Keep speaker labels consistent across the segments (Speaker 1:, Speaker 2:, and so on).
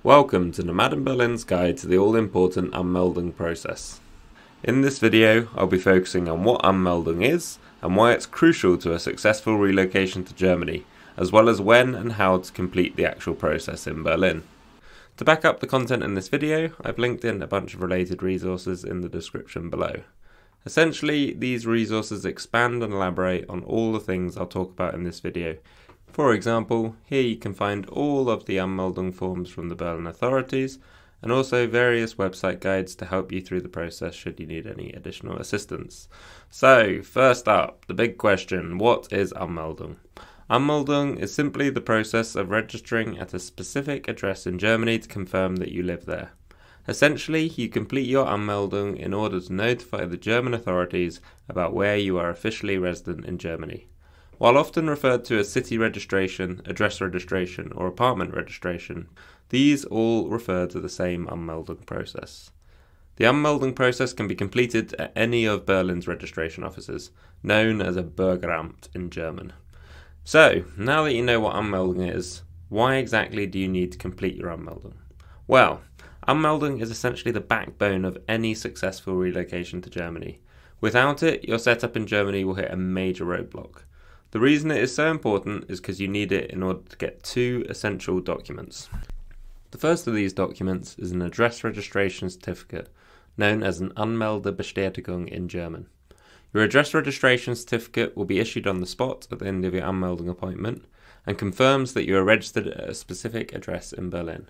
Speaker 1: Welcome to Nomad Berlin's guide to the all-important Anmeldung process. In this video, I'll be focusing on what Anmeldung is and why it's crucial to a successful relocation to Germany, as well as when and how to complete the actual process in Berlin. To back up the content in this video, I've linked in a bunch of related resources in the description below. Essentially, these resources expand and elaborate on all the things I'll talk about in this video. For example, here you can find all of the Anmeldung forms from the Berlin authorities, and also various website guides to help you through the process should you need any additional assistance. So, first up, the big question, what is Anmeldung? Anmeldung is simply the process of registering at a specific address in Germany to confirm that you live there. Essentially, you complete your Anmeldung in order to notify the German authorities about where you are officially resident in Germany. While often referred to as city registration, address registration, or apartment registration, these all refer to the same Anmeldung process. The Anmeldung process can be completed at any of Berlin's registration offices, known as a Bürgeramt in German. So, now that you know what Anmeldung is, why exactly do you need to complete your Anmeldung? Well, Anmeldung is essentially the backbone of any successful relocation to Germany. Without it, your setup in Germany will hit a major roadblock. The reason it is so important is because you need it in order to get two essential documents. The first of these documents is an address registration certificate, known as an Anmeldebestätigung in German. Your address registration certificate will be issued on the spot at the end of your Anmeldung appointment and confirms that you are registered at a specific address in Berlin.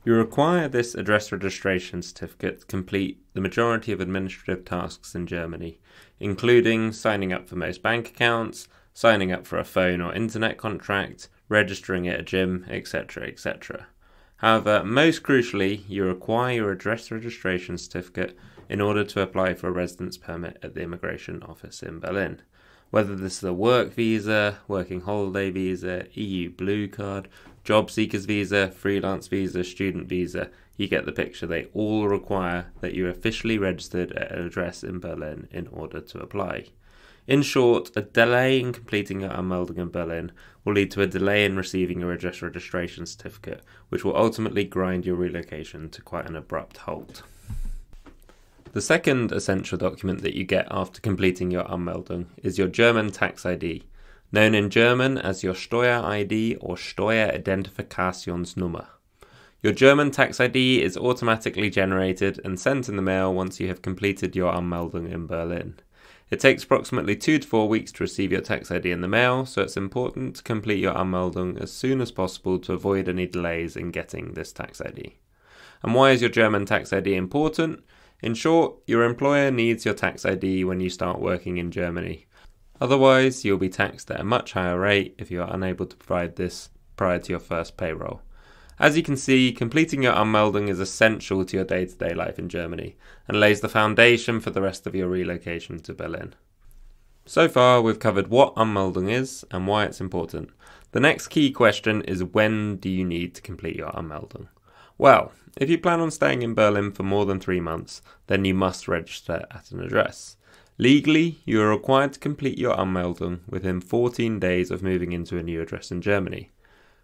Speaker 1: You require this address registration certificate to complete the majority of administrative tasks in Germany, including signing up for most bank accounts, signing up for a phone or internet contract, registering at a gym, etc., etc. However, most crucially, you require your address registration certificate in order to apply for a residence permit at the immigration office in Berlin. Whether this is a work visa, working holiday visa, EU blue card, job seekers visa, freelance visa, student visa, you get the picture. They all require that you're officially registered at an address in Berlin in order to apply. In short, a delay in completing your Anmeldung in Berlin will lead to a delay in receiving your address registration certificate, which will ultimately grind your relocation to quite an abrupt halt. The second essential document that you get after completing your Anmeldung is your German tax ID, known in German as your Steuer-ID or Steueridentifikationsnummer. Your German tax ID is automatically generated and sent in the mail once you have completed your Anmeldung in Berlin. It takes approximately 2 to 4 weeks to receive your tax ID in the mail, so it's important to complete your Anmeldung as soon as possible to avoid any delays in getting this tax ID. And why is your German tax ID important? In short, your employer needs your tax ID when you start working in Germany. Otherwise, you'll be taxed at a much higher rate if you are unable to provide this prior to your first payroll. As you can see, completing your Anmeldung is essential to your day-to-day life in Germany and lays the foundation for the rest of your relocation to Berlin. So far, we've covered what Anmeldung is and why it's important. The next key question is, when do you need to complete your Anmeldung? Well, if you plan on staying in Berlin for more than 3 months, then you must register at an address. Legally, you are required to complete your Anmeldung within 14 days of moving into a new address in Germany.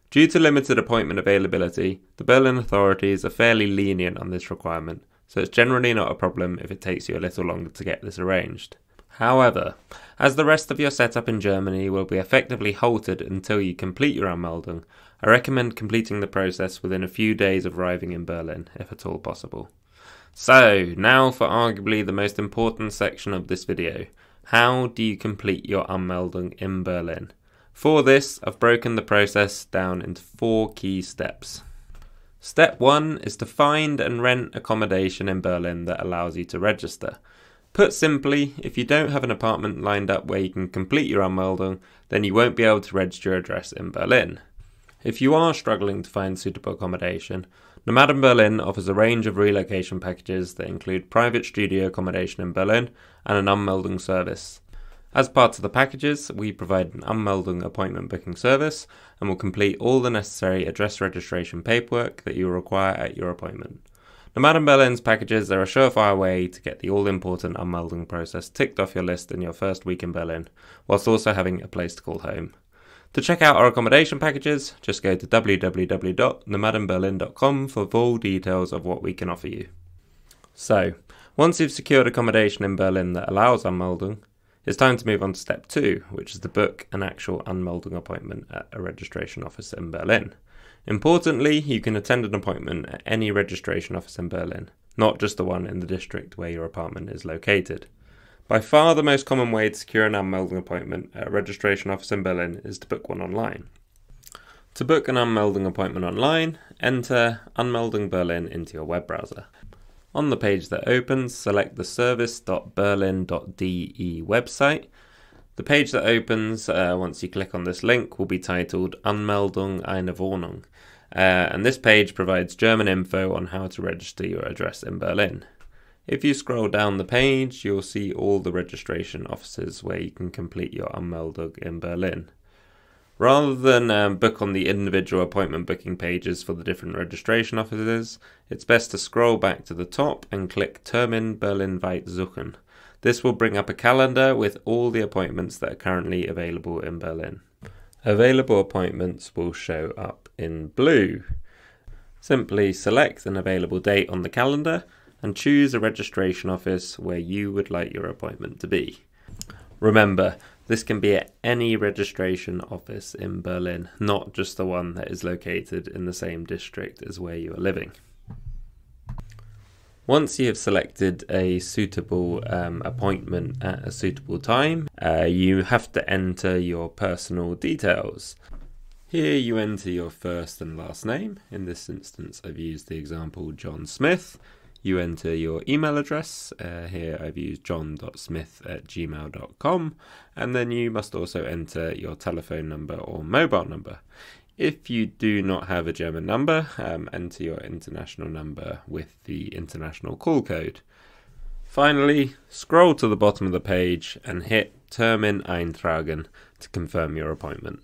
Speaker 1: Due to limited appointment availability, the Berlin authorities are fairly lenient on this requirement, so it's generally not a problem if it takes you a little longer to get this arranged. However, as the rest of your setup in Germany will be effectively halted until you complete your Anmeldung, I recommend completing the process within a few days of arriving in Berlin, if at all possible. So, now for arguably the most important section of this video. How do you complete your Anmeldung in Berlin? For this, I've broken the process down into 4 key steps. Step 1 is to find and rent accommodation in Berlin that allows you to register. Put simply, if you don't have an apartment lined up where you can complete your Anmeldung, then you won't be able to register your address in Berlin. If you are struggling to find suitable accommodation, Nomad Berlin offers a range of relocation packages that include private studio accommodation in Berlin and an Anmeldung service. As part of the packages, we provide an Anmeldung appointment booking service and will complete all the necessary address registration paperwork that you will require at your appointment. Nomad Berlin's packages are a surefire way to get the all-important Anmeldung process ticked off your list in your first week in Berlin, whilst also having a place to call home. To check out our accommodation packages, just go to www.nomadenberlin.com for full details of what we can offer you. So, once you've secured accommodation in Berlin that allows Anmeldung, it's time to move on to step 2, which is to book an actual Anmeldung appointment at a registration office in Berlin. Importantly, you can attend an appointment at any registration office in Berlin, not just the one in the district where your apartment is located. By far the most common way to secure an Anmeldung appointment at a registration office in Berlin is to book one online. To book an Anmeldung appointment online, enter Anmeldung Berlin into your web browser. On the page that opens, select the service.berlin.de website. The page that opens, once you click on this link, will be titled Anmeldung eine Wohnung. And this page provides German info on how to register your address in Berlin. If you scroll down the page, you'll see all the registration offices where you can complete your Anmeldung in Berlin. Rather than book on the individual appointment booking pages for the different registration offices, it's best to scroll back to the top and click Termin Berlinweit suchen. This will bring up a calendar with all the appointments that are currently available in Berlin. Available appointments will show up in blue. Simply select an available date on the calendar and choose a registration office where you would like your appointment to be. Remember, this can be at any registration office in Berlin, not just the one that is located in the same district as where you are living. Once you have selected a suitable appointment at a suitable time, you have to enter your personal details. Here you enter your first and last name. In this instance, I've used the example John Smith. You enter your email address. Here I've used john.smith@gmail.com. And then you must also enter your telephone number or mobile number. If you do not have a German number, enter your international number with the international call code. Finally, scroll to the bottom of the page and hit Termin eintragen to confirm your appointment.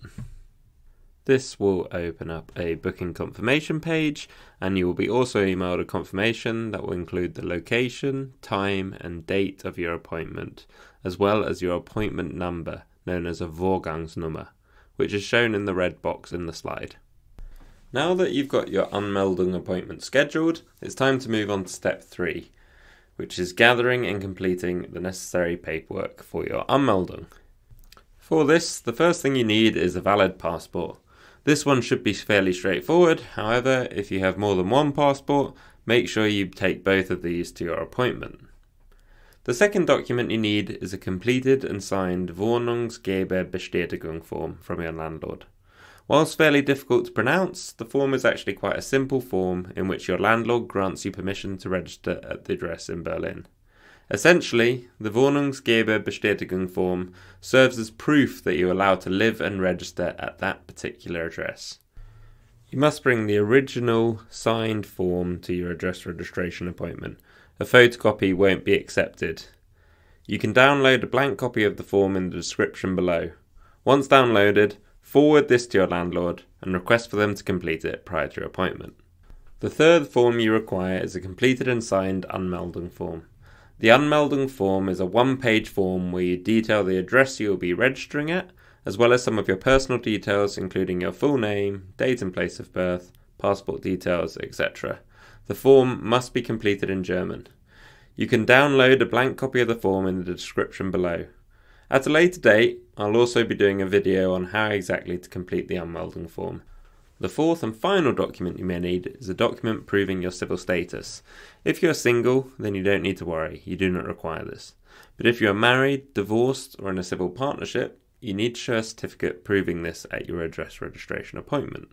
Speaker 1: This will open up a booking confirmation page, and you will be also emailed a confirmation that will include the location, time and date of your appointment, as well as your appointment number, known as a Vorgangsnummer, which is shown in the red box in the slide. Now that you've got your Anmeldung appointment scheduled, it's time to move on to step 3, which is gathering and completing the necessary paperwork for your Anmeldung. For this, the first thing you need is a valid passport. This one should be fairly straightforward. However, if you have more than one passport, make sure you take both of these to your appointment. The second document you need is a completed and signed Wohnungsgeberbestätigung form from your landlord. Whilst fairly difficult to pronounce, the form is actually quite a simple form in which your landlord grants you permission to register at the address in Berlin. Essentially, the Wohnungsgeberbestätigung form serves as proof that you're allowed to live and register at that particular address. You must bring the original signed form to your address registration appointment. A photocopy won't be accepted. You can download a blank copy of the form in the description below. Once downloaded, forward this to your landlord and request for them to complete it prior to your appointment. The third form you require is a completed and signed Anmeldung form. The Anmeldung form is a one-page form where you detail the address you will be registering at, as well as some of your personal details including your full name, date and place of birth, passport details, etc. The form must be completed in German. You can download a blank copy of the form in the description below. At a later date, I'll also be doing a video on how exactly to complete the Anmeldung form. The fourth and final document you may need is a document proving your civil status. If you're single, then you don't need to worry, you do not require this. But if you are married, divorced, or in a civil partnership, you need to show a certificate proving this at your address registration appointment.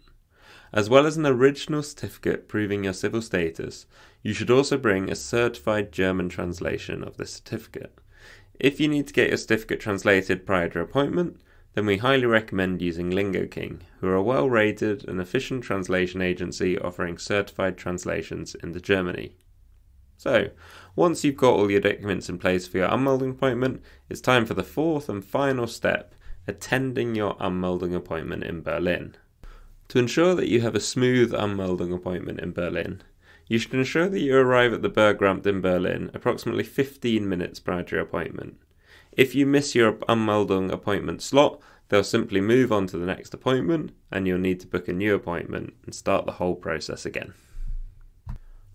Speaker 1: As well as an original certificate proving your civil status, you should also bring a certified German translation of the certificate. If you need to get your certificate translated prior to your appointment, then we highly recommend using LingoKing, who are a well-rated and efficient translation agency offering certified translations into Germany. So, once you've got all your documents in place for your Anmeldung appointment, it's time for the fourth and final step, attending your Anmeldung appointment in Berlin. To ensure that you have a smooth Anmeldung appointment in Berlin, you should ensure that you arrive at the Bergrammt in Berlin approximately 15 minutes prior to your appointment. If you miss your Anmeldung appointment slot, they'll simply move on to the next appointment and you'll need to book a new appointment and start the whole process again.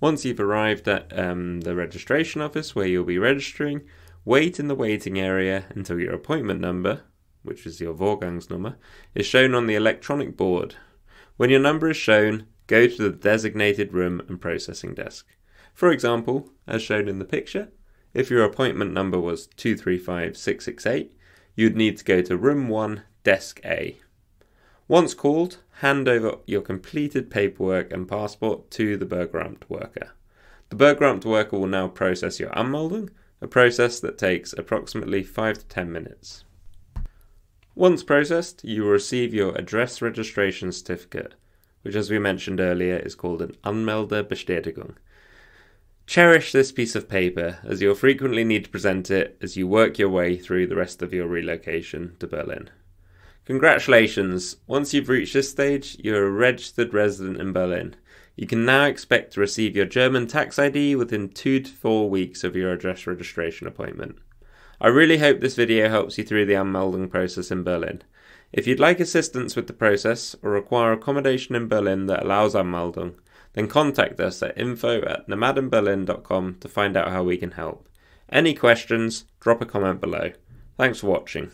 Speaker 1: Once you've arrived at the registration office where you'll be registering, wait in the waiting area until your appointment number, which is your Vorgangsnummer, is shown on the electronic board. When your number is shown, go to the designated room and processing desk. For example, as shown in the picture, if your appointment number was 235668, you'd need to go to room 1, desk A. Once called, hand over your completed paperwork and passport to the Bergeramt worker. The Bergeramt worker will now process your Anmeldung, a process that takes approximately 5 to 10 minutes. Once processed, you will receive your address registration certificate, which as we mentioned earlier is called an Anmeldebestätigung. Cherish this piece of paper as you'll frequently need to present it as you work your way through the rest of your relocation to Berlin. Congratulations! Once you've reached this stage, you're a registered resident in Berlin. You can now expect to receive your German tax ID within 2 to 4 weeks of your address registration appointment. I really hope this video helps you through the Anmeldung process in Berlin. If you'd like assistance with the process or require accommodation in Berlin that allows Anmeldung, then contact us at info@nomadenberlin.com to find out how we can help. Any questions, drop a comment below. Thanks for watching.